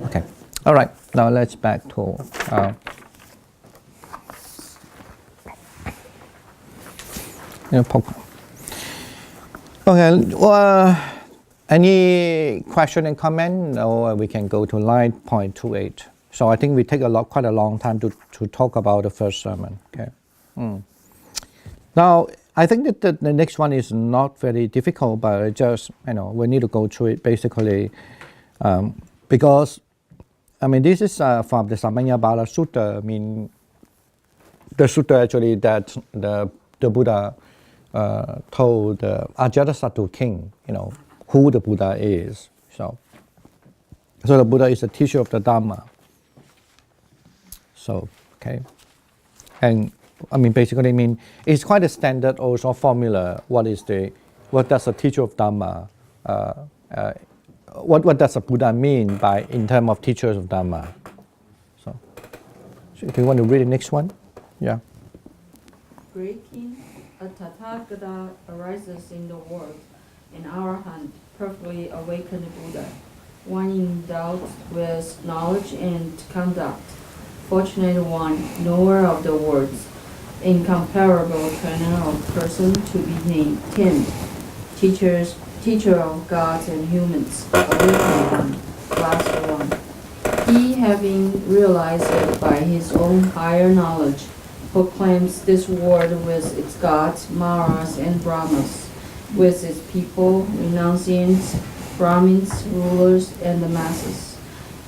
Okay. All right. Now let's back to okay. Any question and comment, or we can go to line 0.28. So I think we take quite a long time to talk about the first sermon. Okay. Now I think that the next one is not very difficult, but just we need to go through it basically because this is from the Samanyabala Sutta. The sutta actually that the Buddha told the Ajatasattu king, who the Buddha is. So the Buddha is a teacher of the Dhamma. So, okay. And basically it's quite a standard also formula. What does a teacher of Dhamma, what does a Buddha mean in terms of teachers of Dhamma? So if you want to read the next one, yeah. Breaking a Tathagata arises in the world, an arahant, perfectly awakened Buddha, one endowed with knowledge and conduct, fortunate one, knower of the words, incomparable trainer of person to be tamed, teacher of gods and humans, awakened one, last one. He, having realized it by his own higher knowledge, proclaims this world with its gods, Maras and Brahmas, with its people, renunciants, Brahmins, rulers, and the masses.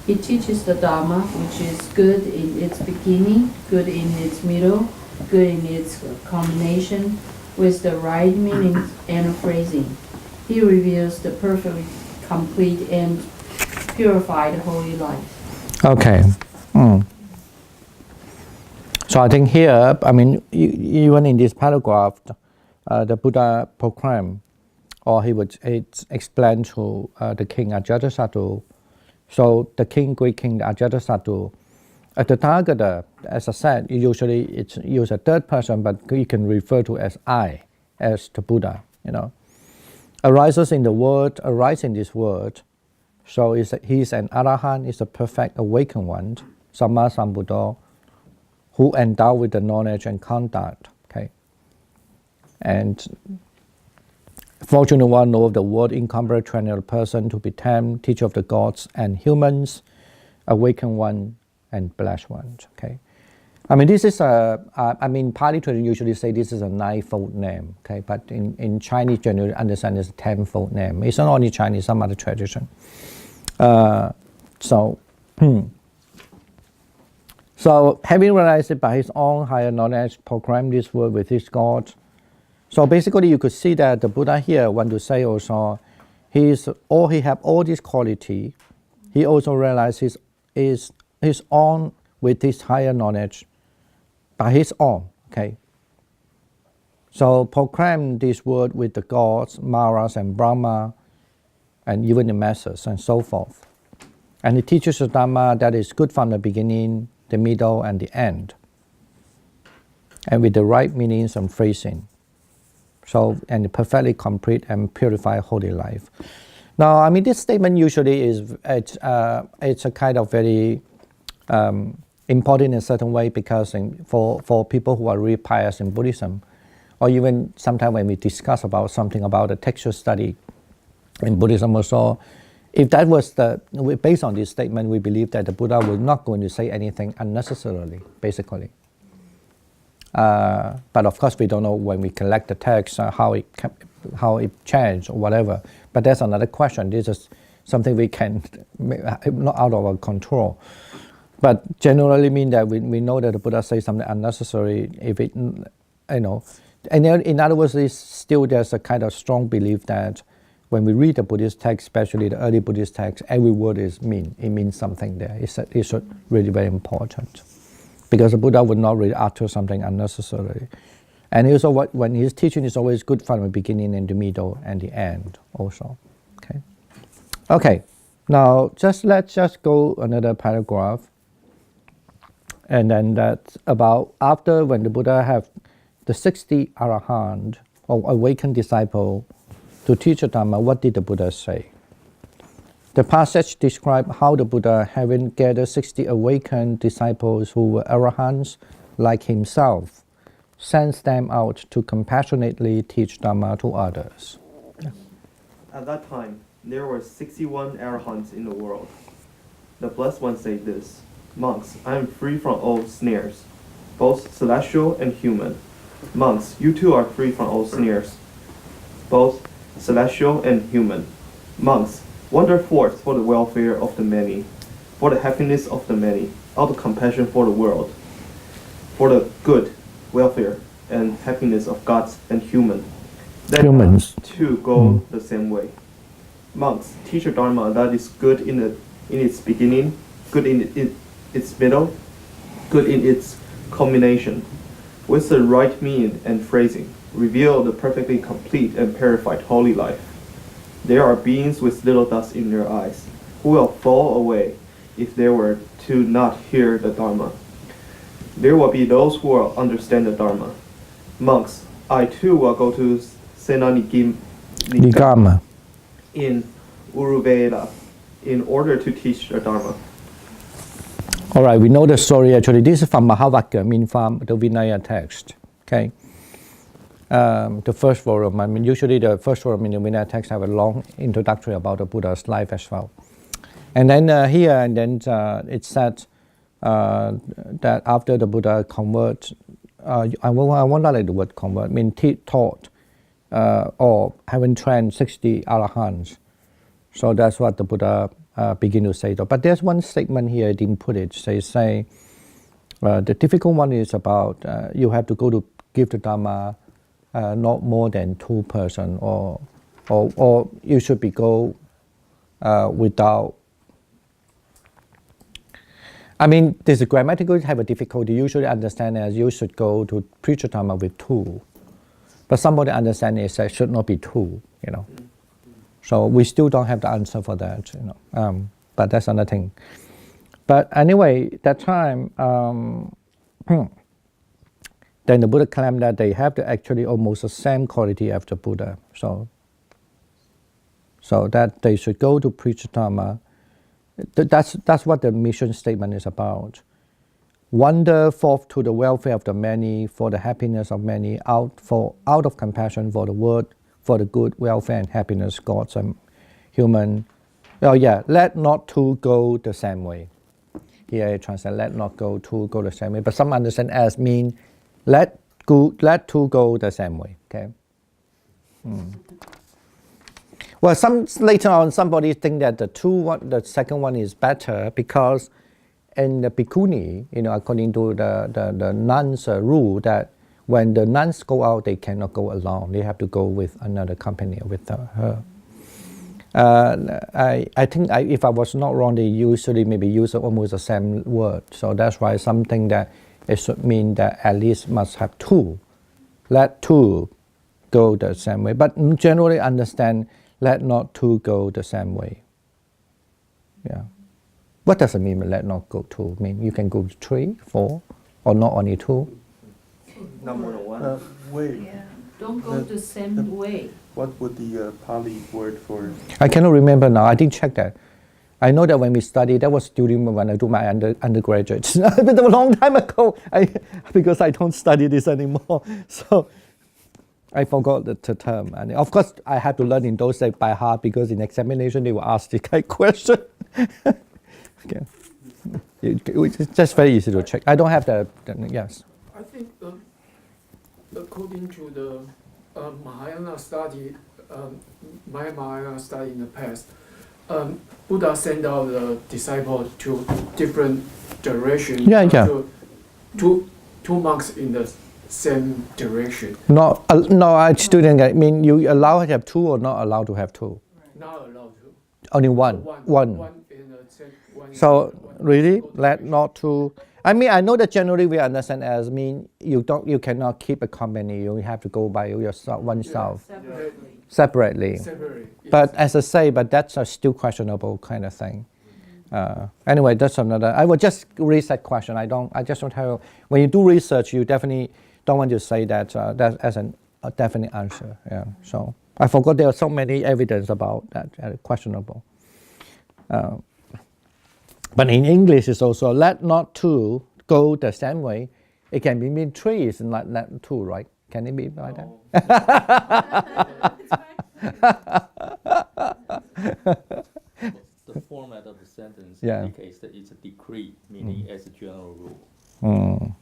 He teaches the Dhamma, which is good in its beginning, good in its middle, good in its combination, with the right meaning and phrasing. He reveals the perfectly complete and purified holy life. Okay. So I think here, even in this paragraph, the Buddha proclaimed, or he would explain to the king Ajatasattu. So the great king Ajatasattu, the Tathagata, as I said, usually it's used a third person, but you can refer to as I, as the Buddha. Arises in the world, arise in this world. So he's an arahant, is a perfect awakened one, Samma Sambuddha, who endowed with the knowledge and conduct. Okay. And fortunate one, know of the word, incomparable trainer person to be tamed, teacher of the gods and humans, awakened one, and blessed one. Okay. This is Pali tradition usually say this is a ninefold name. Okay, but in Chinese generally understand it's a tenfold name. It's not only Chinese, some other tradition. So having realized it by his own higher knowledge, proclaimed this word with his God. So basically you could see that the Buddha here want to say also, he have all this quality. He also realizes his own with his higher knowledge by his own. Okay. So proclaim this word with the gods, Maras and Brahma, and even the masses and so forth. And he teaches the Dhamma that is good from the beginning, the middle, and the end, and with the right meanings and phrasing. So, and perfectly complete and purified holy life. Now, this statement usually it's a kind of very important in a certain way, because for people who are really pious in Buddhism, or even sometimes when we discuss about something about the textual study in Buddhism also, if that was based on this statement, we believe that the Buddha was not going to say anything unnecessarily, basically. But of course, we don't know when we collect the text how it changed or whatever. But that's another question. This is something we can not out of our control. But generally mean that we know that the Buddha says something unnecessary if it, and in other words, there's a kind of strong belief that when we read the Buddhist text, especially the early Buddhist text, every word it means something there. It's really very important, because the Buddha would not really utter something unnecessarily. And also, when he's teaching, is always good from the beginning and the middle and the end also. Okay. Now let's just go another paragraph, and then that's about after when the Buddha have the 60 arahant or awakened disciple to teach the Dhamma. What did the Buddha say? The passage describes how the Buddha, having gathered 60 awakened disciples who were arahants like himself, sends them out to compassionately teach Dhamma to others. At that time, there were 61 arahants in the world. The Blessed One said this, "Monks, I am free from all snares, both celestial and human. Monks, you too are free from all snares, both celestial and human. Monks, wander forth for the welfare of the many, for the happiness of the many, out of compassion for the world, for the good, welfare, and happiness of gods and human. Let Humans. us too go the same way. Monks, teach a Dharma that is good in its beginning, good in its middle, good in its culmination, with the right meaning and phrasing. Reveal the perfectly complete and purified holy life. There are beings with little dust in their eyes, who will fall away if they were to not hear the Dharma. There will be those who will understand the Dharma. Monks, I too will go to Senanigam Nigama. in Uruvela in order to teach the Dharma." All right, we know the story actually. This is from Mahavakya, from the Vinaya text. Okay. The first volume, usually the first volume in the Vinaya text have a long introductory about the Buddha's life as well. And then it said that after the Buddha convert, I won't like the word convert, taught or having trained 60 arahants. So that's what the Buddha begin to say. But there's one statement here, I didn't put it. Say the difficult one is about you have to go to give the Dhamma not more than 2 person, or you should be go without. There's a grammatical have a difficulty. Usually understand as you should go to preach the Dhamma with 2, but somebody understand it says should not be 2. So we still don't have the answer for that. But that's another thing. But anyway, that time. Then the Buddha claimed that they have actually almost the same quality as the Buddha. So that they should go to preach Dhamma. That's what the mission statement is about. Wander forth to the welfare of the many, for the happiness of many, out of compassion for the world, for the good, welfare, and happiness, gods and human. Let not 2 go the same way. Here I translate, let not go the same way. But some understand as mean, let 2 go the same way. Okay. Well, later on somebody think that the second one is better because in the bhikkhuni, according to the nuns' rule that when the nuns go out, they cannot go alone. They have to go with another company with her. I think if I was not wrong, they usually maybe use almost the same word. So that's why something that it should mean that at least must have 2. Let 2 go the same way. But generally understand, let not 2 go the same way. Yeah. What does it mean, let not go 2? You can go 3, 4, or not only 2? Not more than 1. Way. Yeah. Don't go the same way. What would the Pali word for? I cannot remember now. I didn't check that. I know that when we studied, that was during when I do my undergraduate. It was a long time ago, because I don't study this anymore. So I forgot the term. And of course, I had to learn in those days by heart because in examination, they will ask this kind of question. Okay. It's just very easy to check. I don't have yes. I think according to the Mahayana study, Mahayana study in the past, Buddha sent out the disciples to different directions. Yeah. Two monks in the same direction. No, I still didn't get it. You allowed to have 2 or not allowed to have 2? Not allowed to. Only one. One in the same. One So one really, go let direction. not 2. I that generally we understand as you cannot keep a company. You have to go by yourself, oneself, Separately. separately. Yes. But as I say, that's a still questionable kind of thing. Anyway, that's another. I will just raise that question. I just don't have. When you do research, you definitely don't want to say that as a definite answer. Yeah. So I forgot there are so many evidence about that questionable. But in English, it's also let not two go the same way. It can be mean three is not two, right? Can it be like that? The format of the sentence Yeah. indicates that it's a decree, meaning as a general rule.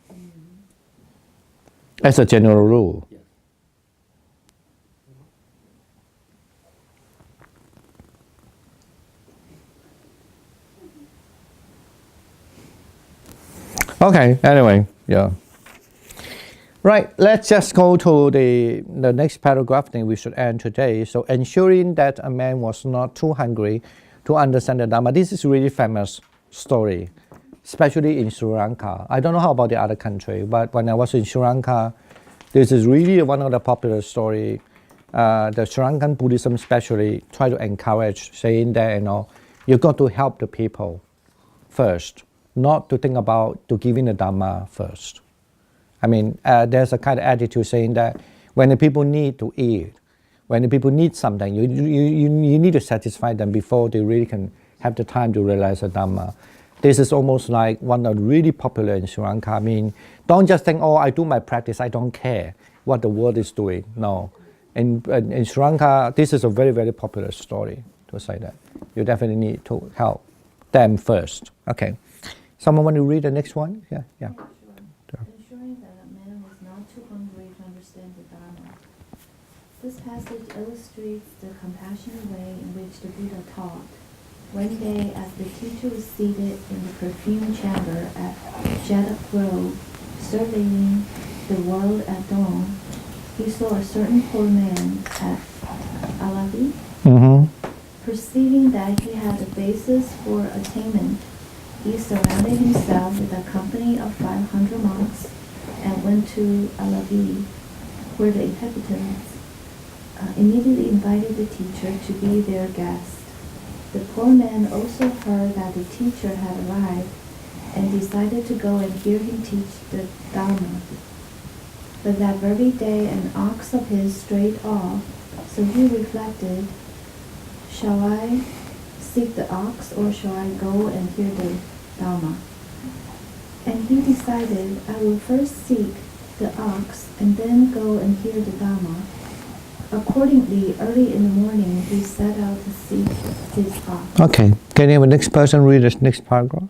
As a general rule. Yes. Okay, anyway, yeah. Right, let's just go to the next paragraph, then we should end today. So ensuring that a man was not too hungry to understand the Dharma. This is really famous story, especially in Sri Lanka. I don't know how about the other country, but when I was in Sri Lanka, this is really one of the popular story. The Sri Lankan Buddhism especially try to encourage, saying that, you got to help the people first, not to think about to giving the Dhamma first. I mean, there's a kind of attitude saying that when the people need to eat, when the people need something, you need to satisfy them before they really can have the time to realize the Dhamma. This is almost like one of the really popular in Sri Lanka. I mean, don't just think, oh, I do my practice, I don't care what the world is doing. No. In Sri Lanka, this is a very, very popular story to say that. You definitely need to help them first. Okay. Someone want to read the next one? Yeah. Ensuring that a man was not too hungry to understand the Dharma. This passage illustrates the compassionate way in which the Buddha taught. One day, as the teacher was seated in the perfume chamber at Jeta Grove, surveying the world at dawn, he saw a certain poor man at Alavi. Perceiving that he had a basis for attainment, he surrounded himself with a company of 500 monks and went to Alavi, where the inhabitants immediately invited the teacher to be their guest. The poor man also heard that the teacher had arrived and decided to go and hear him teach the Dharma. But that very day an ox of his strayed off, so he reflected, shall I seek the ox or shall I go and hear the Dharma? And he decided, I will first seek the ox and then go and hear the Dharma. Accordingly, early in the morning, he set out to seek his ox. Okay. Can you have the next person read this next paragraph?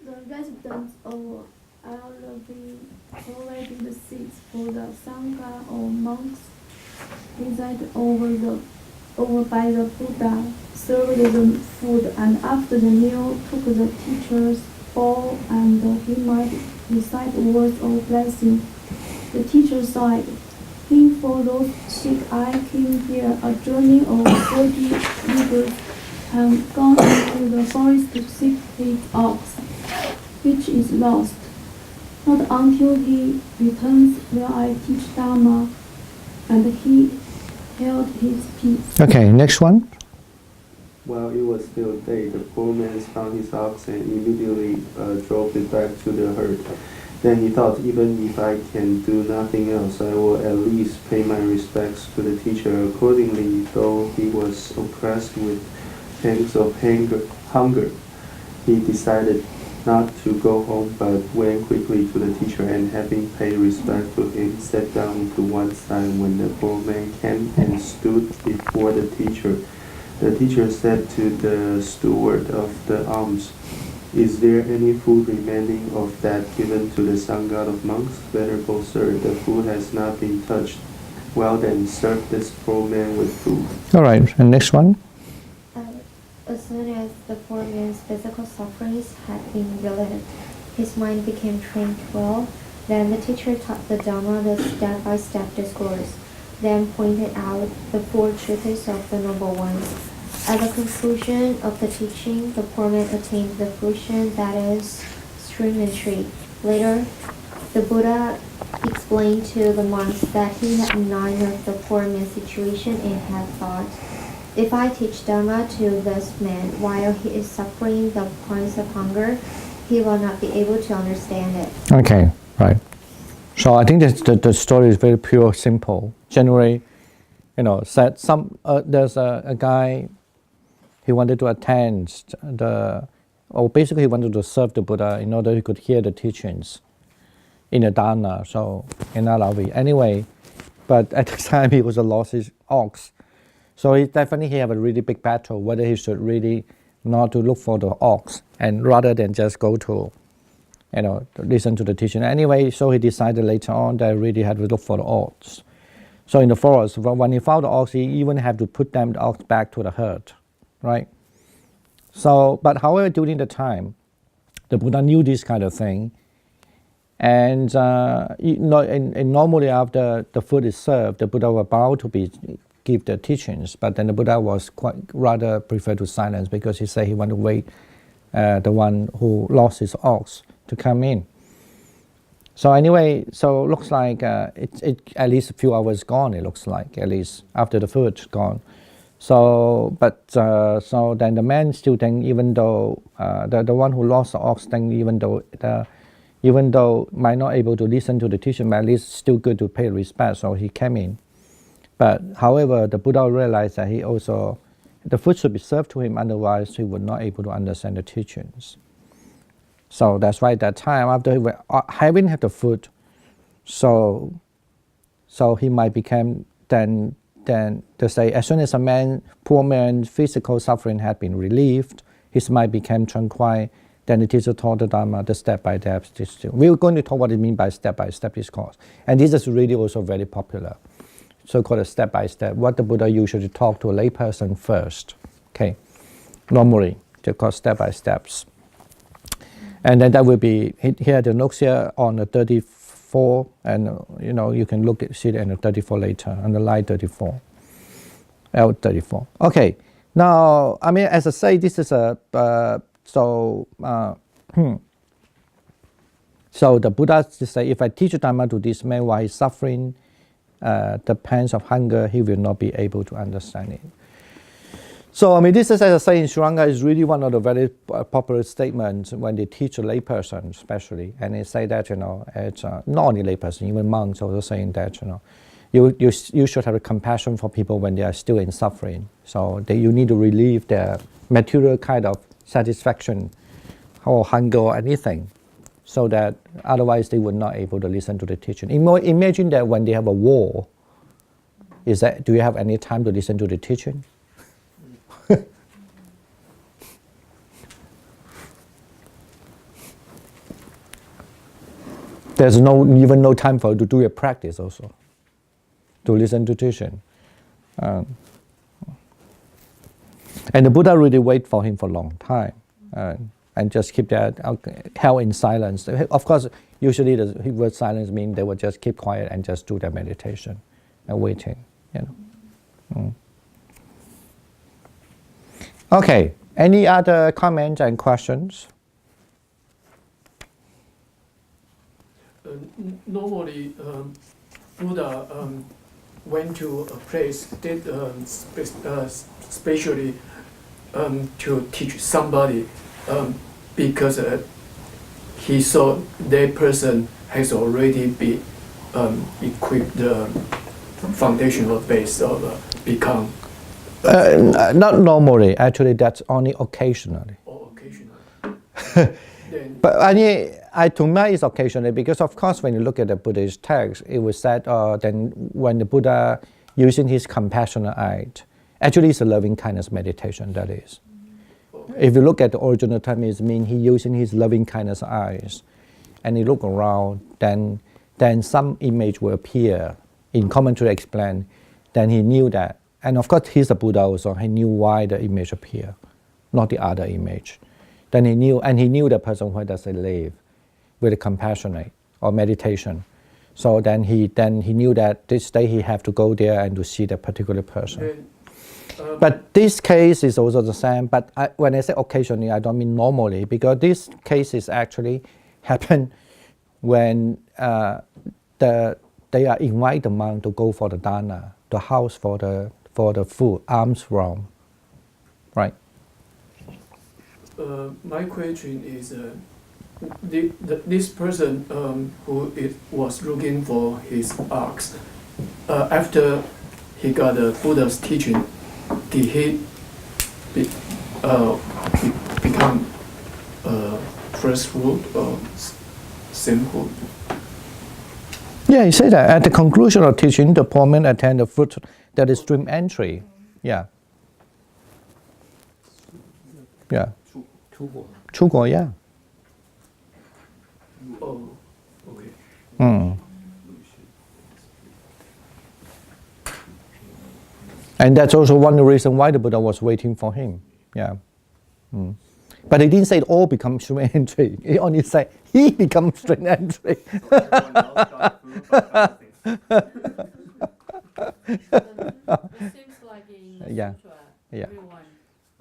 The residents of Alavi provided the seats for the Sangha or monks presided over by the Buddha, served them food, and after the meal took the teacher's bowl and he might recite words of blessing. The teacher sighed, think for those sick I came here a journey of 40 leagues and gone into the forest to seek his ox, which is lost. Not until he returns will I teach Dharma. And he held his peace. Okay, next one. While it was still day, the poor man found his ox and immediately drove it back to the herd. Then he thought, even if I can do nothing else, I will at least pay my respects to the teacher. Accordingly, though he was oppressed with pangs of hunger, he decided not to go home, but went quickly to the teacher, and having paid respect to him, sat down to one side. When the poor man came and stood before the teacher said to the steward of the alms, is there any food remaining of that given to the Sangha of monks? Venerable sir, the food has not been touched. Well then, serve this poor man with food. All right, and next one. As soon as the poor man's physical sufferings had been relieved, his mind became tranquil. Then the teacher taught the Dhamma the step-by-step discourse, then pointed out the four truths of the Noble Ones. At the conclusion of the teaching, the poor man attained the fruition that is stream-and-tree. Later, the Buddha explained to the monks that he had known of the poor man's situation and had thought, if I teach Dhamma to this man while he is suffering the pangs of hunger, he will not be able to understand it. Okay, right. So I think the story is very pure, simple. Generally, said there's a guy he wanted to attend basically he wanted to serve the Buddha in order he could hear the teachings in the Dharma, so in Alawi. Anyway, but at the time he was lost his ox. So he definitely have a really big battle whether he should really not to look for the ox and rather than just go to, to listen to the teaching. Anyway, so he decided later on that he really had to look for the ox. So in the forest, when he found the ox, he even had to put the ox back to the herd, right? So, but however, during the time, the Buddha knew this kind of thing, and normally after the food is served, the Buddha was about to give the teachings, but then the Buddha was quite rather prefer to silence because he said he wanted to wait the one who lost his ox to come in. So anyway, so it looks like it at least a few hours gone. It looks like at least after the food's gone. So so then the man still think even though the one who lost the ox think even though might not able to listen to the teaching, but at least still good to pay respect. So he came in. But however, the Buddha realized that the food should be served to him, otherwise he would not able to understand the teachings. So that's why at that time, after having had the food, so he might become then to say as soon as poor man's physical suffering had been relieved, his mind became tranquil. Then the teacher taught the Dharma, the step-by-step. We're going to talk what it means by step-by-step discourse. And this is really also very popular. So-called a step-by-step. What the Buddha usually talk to a layperson first. Okay, normally they call step-by-steps. And then that will be here the notes here on the 34, and you can see it in the 34 later on the line 34, L34. Okay, now as I say, this is so the Buddha say, if I teach Dharma to this man while he's suffering the pangs of hunger, he will not be able to understand it. So this is, as I say, in Sri Lanka is really one of the very popular statements when they teach a layperson, especially, and they say that it's not only layperson, even monks also saying that you should have a compassion for people when they are still in suffering. So you need to relieve their material kind of satisfaction or hunger or anything, so that otherwise they would not able to listen to the teaching. Imagine that when they have a war, do you have any time to listen to the teaching? There's even no time for you to do your practice also, to listen to teaching. And the Buddha really wait for him for a long time and just keep that held in silence. Of course, usually the word silence means they would just keep quiet and just do their meditation and waiting. Okay, any other comments and questions? Normally, Buddha went to a place especially to teach somebody because he saw that person has already been equipped the foundational base of become. Not normally, actually that's only occasionally. Or occasionally. But to me it's occasionally, because of course when you look at the Buddhist text, it was said then when the Buddha using his compassionate act, actually it's a loving kindness meditation, that is. If you look at the original term, it means he using his loving kindness eyes, and he look around, then some image will appear. In commentary explain, then he knew that. And of course he's a Buddha also, he knew why the image appear, not the other image. Then he knew the person where does he live with a compassionate or meditation. So then he knew that this day he have to go there and to see that particular person. But this case is also the same. But when I say occasionally, I don't mean normally, because this case is actually happen when they are invite the monk to go for the dana, the house for the food, alms from, right? My question is, this person who was looking for his ox, after he got the Buddha's teaching, did he become first fruit or same fruit? Yeah, he said that at the conclusion of teaching, the poor man attained the fruit that is stream entry. Yeah. Yeah. 出国, yeah. Oh, okay. And that's also one reason why the Buddha was waiting for him. Yeah. But he didn't say it all becomes stream entry. He only said he becomes stream entry. It seems like in the Yeah. sutra, Yeah. everyone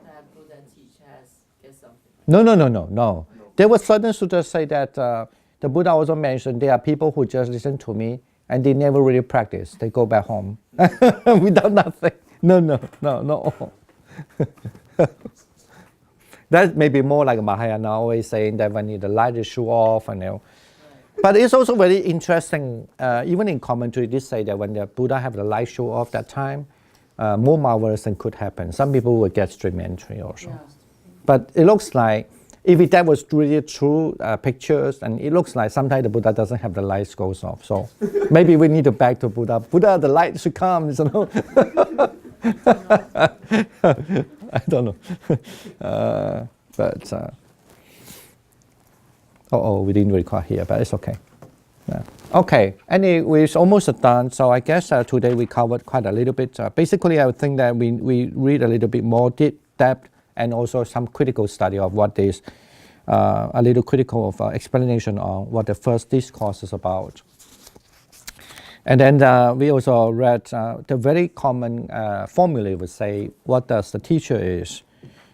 that Buddha teaches gets something. No. There were certain sutras say that the Buddha also mentioned there are people who just listen to me and they never really practice. They go back home without nothing. No. That may be more like Mahayana always saying that when the light is show off and But it's also very interesting, even in commentary, they say that when the Buddha have the light show off that time, more marvelous thing could happen. Some people will get stream entry also. Yeah. But it looks like, if that was really true pictures, and it looks like sometimes the Buddha doesn't have the light goes off. So maybe we need to back to Buddha. Buddha, the light should come, you know. I don't know. We didn't record here, but it's okay. Yeah. Okay, anyway, it's almost done. So I guess today we covered quite a little bit. Basically, I would think that we read a little bit more depth and also some critical study of what is a little critical of explanation on what the first discourse is about. And then we also read the very common formula would say, what does the teacher is?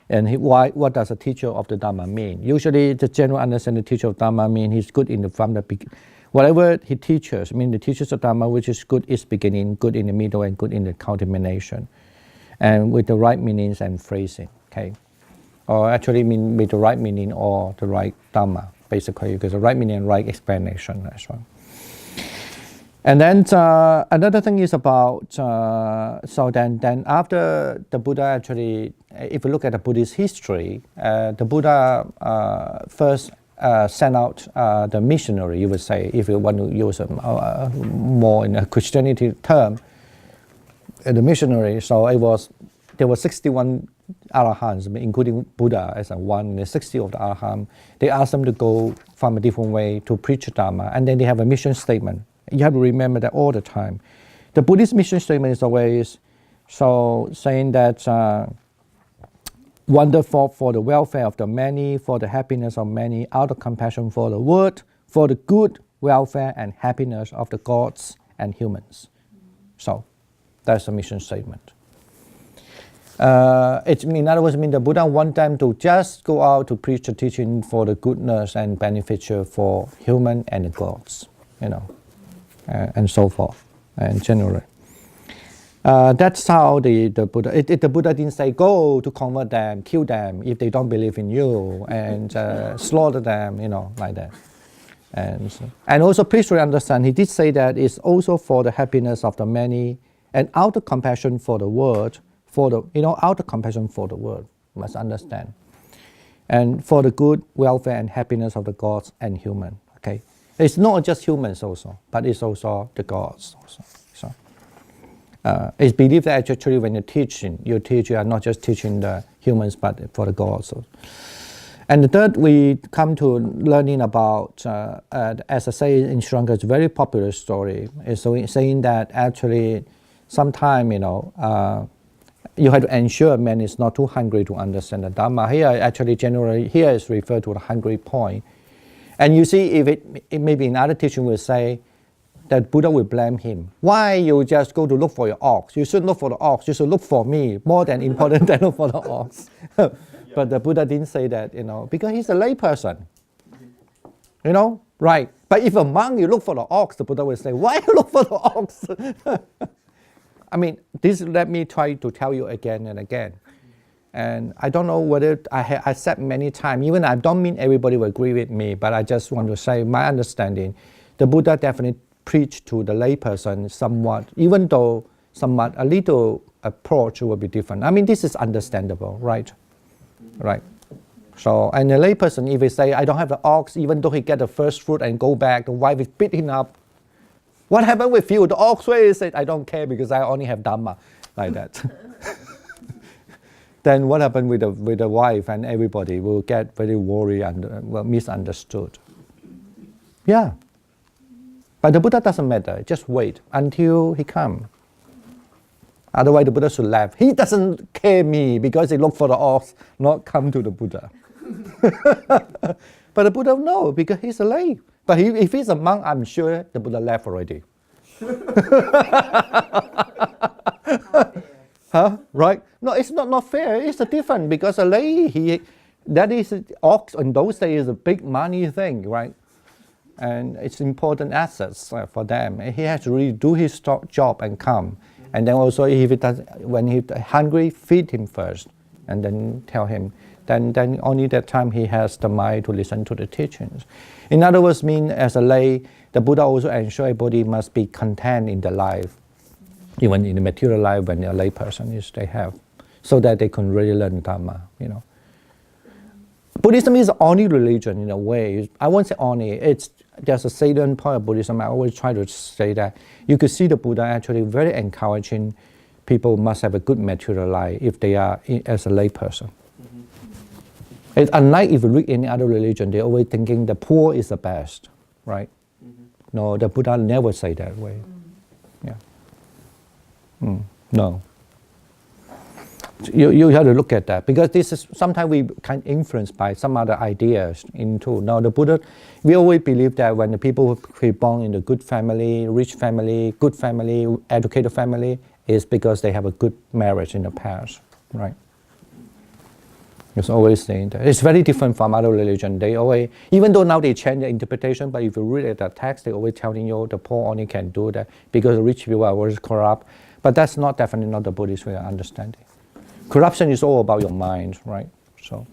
And what does a teacher of the Dhamma mean? Usually the general understanding the teacher of Dhamma mean he's good from the beginning. Whatever he teaches, the teachers of Dhamma which is good is beginning, good in the middle, and good in the culmination. And with the right meanings and phrasing, okay? Or actually mean with the right meaning or the right Dhamma, basically, because the right meaning and right explanation as well. And then another thing is about, so then after the Buddha actually, if you look at the Buddhist history, the Buddha first sent out the missionary, you would say, if you want to use a more in a Christianity term, the missionary, so there were 61 Arahants, including Buddha as a one, the 60 of the Arahants. They asked them to go from a different way to preach Dhamma, and then they have a mission statement. You have to remember that all the time. The Buddhist mission statement is always saying that wonderful for the welfare of the many, for the happiness of many, out of compassion for the world, for the good welfare and happiness of the gods and humans. So that's the mission statement. In other words, the Buddha want them to just go out to preach the teaching for the goodness and beneficial for human and the gods, and so forth, and generally. That's how the Buddha, the Buddha didn't say go to convert them, kill them if they don't believe in you, and slaughter them, like that. And also please understand, he did say that it's also for the happiness of the many and out of compassion for the world, out of compassion for the world, must understand. And for the good welfare and happiness of the gods and human, okay? It's not just humans also, but it's also the gods also. So it's believed that actually when you are not just teaching the humans, but for the gods also. And the third, we come to learning about, as I say in Sri Lanka, it's a very popular story. It's saying that actually sometime, you have to ensure man is not too hungry to understand the Dhamma. Here, actually, generally, here is referred to the hungry point. And you see, if it maybe in other teaching will say that Buddha will blame him. Why you just go to look for your ox? You shouldn't look for the ox. You should look for me. More than important than look for the ox. But the Buddha didn't say that, because he's a lay person. Right? But if a monk you look for the ox, the Buddha will say, why you look for the ox? This let me try to tell you again and again. And I don't know whether I said many times, even I don't mean everybody will agree with me, but I just want to say my understanding. The Buddha definitely preached to the layperson somewhat, even though somewhat a little approach will be different. This is understandable, right? right? So, and the layperson, if he say, I don't have the ox, even though he get the first fruit and go back, the wife is beat him up. What happened with you? The ox, where is it? I don't care because I only have Dhamma, like that. Then what happened with the wife, and everybody will get very worried and misunderstood. Yeah. But the Buddha doesn't matter. Just wait until he comes. Otherwise, the Buddha should laugh. He doesn't care me because he look for the ox, not come to the Buddha. But the Buddha no, because he's a lay. But if he's a monk, I'm sure the Buddha left already. Huh? Right? No, it's not fair. It's a different because a lay, that is ox in those days is a big money thing, right? And it's important assets for them. And he has to really do his job and come. And then also, if he does, when he's hungry, feed him first, and then tell him. Then only that time he has the mind to listen to the teachings. In other words, mean as a lay, the Buddha also ensure everybody must be content in their life, even in the material life when a lay person is they have, so that they can really learn Dhamma. You know, Buddhism is the only religion in a way. I won't say only. There's a salient point of Buddhism. I always try to say that you could see the Buddha actually very encouraging people must have a good material life if they are as a lay person. It's unlike if you read any other religion, they're always thinking the poor is the best, right? No, the Buddha never say that way. Yeah. No. You have to look at that because this is sometimes we kind of influenced by some other ideas into. Now the Buddha, we always believe that when the people who are born in a good family, rich family, good family, educated family, is because they have a good marriage in the past, right? It's always saying that. It's very different from other religion. They always, even though now they change the interpretation, but if you read the text, they always telling you the poor only can do that because the rich people are always corrupt. But that's not definitely not the Buddhist way of understanding. Corruption is all about your mind, right? So,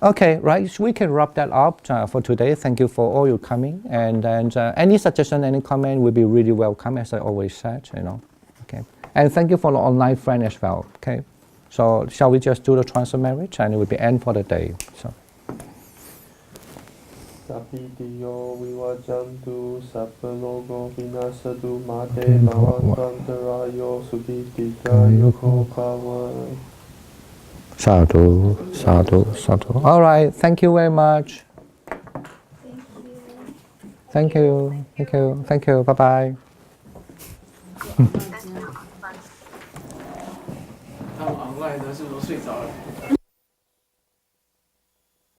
okay, right. So we can wrap that up for today. Thank you for all your coming, and any suggestion, any comment will be really welcome, as I always said, you know. Okay, and thank you for the online friend as well. Okay, so shall we just do the transfer marriage, and it will be end for the day. So. Sapidiyo vivajantu sappalogo vinasadu mate bhavantantarayo sudipikayo bhava. Sadhu, sadhu, sadhu. All right, thank you very much. Thank you, thank you, thank you. Bye bye. 他们 online 的是不是睡着了？